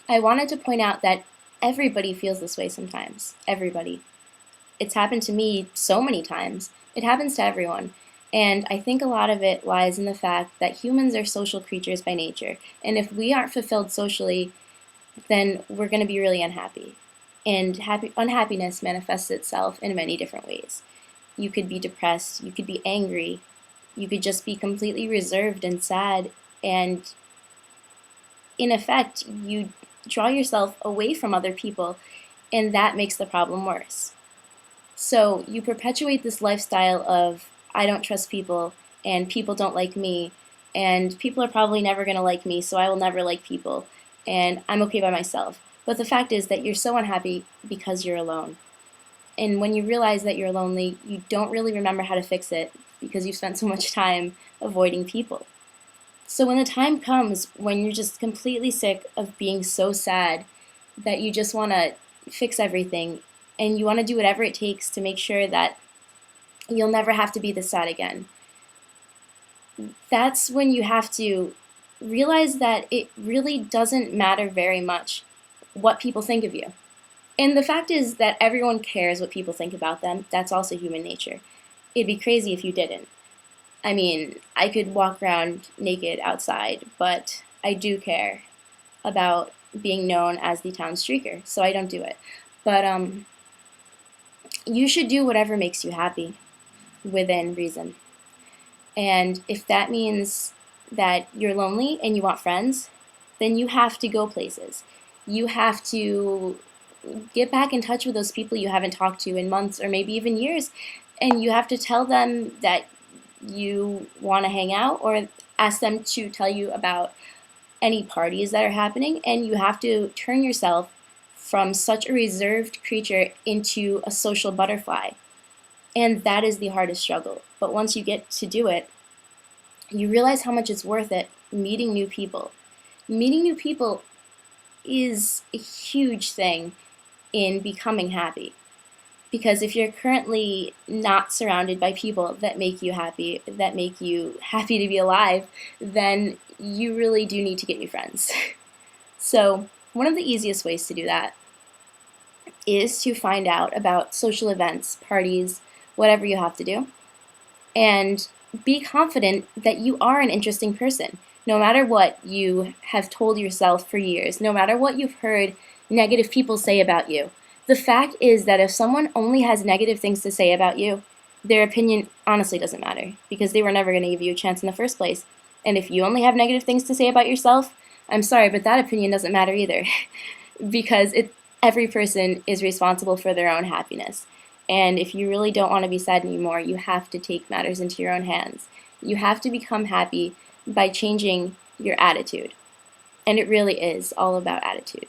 I wanted to point out that everybody feels this way sometimes. Everybody. It's happened to me so many times. It happens to everyone. And I think a lot of it lies in the fact that humans are social creatures by nature. And if we aren't fulfilled socially, then we're going to be really unhappy. And unhappiness manifests itself in many different ways. You could be depressed, you could be angry, you could just be completely reserved and sad, and in effect, you draw yourself away from other people, and that makes the problem worse. So you perpetuate this lifestyle of, I don't trust people, and people don't like me, and people are probably never going to like me, so I will never like people, and I'm okay by myself. But the fact is that you're so unhappy because you're alone. And when you realize that you're lonely, you don't really remember how to fix it because you spent so much time avoiding people. So when the time comes when you're just completely sick of being so sad that you just want to fix everything and you want to do whatever it takes to make sure that you'll never have to be this sad again, that's when you have to realize that it really doesn't matter very much what people think of you. And the fact is that everyone cares what people think about them. That's also human nature. It'd be crazy if you didn't. I mean, I could walk around naked outside, but I do care about being known as the town streaker, so I don't do it. But you should do whatever makes you happy within reason. And if that means that you're lonely and you want friends, then you have to go places. You have to get back in touch with those people you haven't talked to in months or maybe even years, and you have to tell them that you want to hang out or ask them to tell you about any parties that are happening, and you have to turn yourself from such a reserved creature into a social butterfly. And that is the hardest struggle. But once you get to do it, you realize how much it's worth it meeting new people. Meeting new people is a huge thing in becoming happy. Because if you're currently not surrounded by people that make you happy to be alive, then you really do need to get new friends. So, one of the easiest ways to do that is to find out about social events, parties, whatever you have to do, and be confident that you are an interesting person. No matter what you have told yourself for years, no matter what you've heard negative people say about you, the fact is that if someone only has negative things to say about you, their opinion honestly doesn't matter because they were never going to give you a chance in the first place. And if you only have negative things to say about yourself, I'm sorry, but that opinion doesn't matter either because every person is responsible for their own happiness. And if you really don't want to be sad anymore, you have to take matters into your own hands. You have to become happy by changing your attitude. And it really is all about attitude.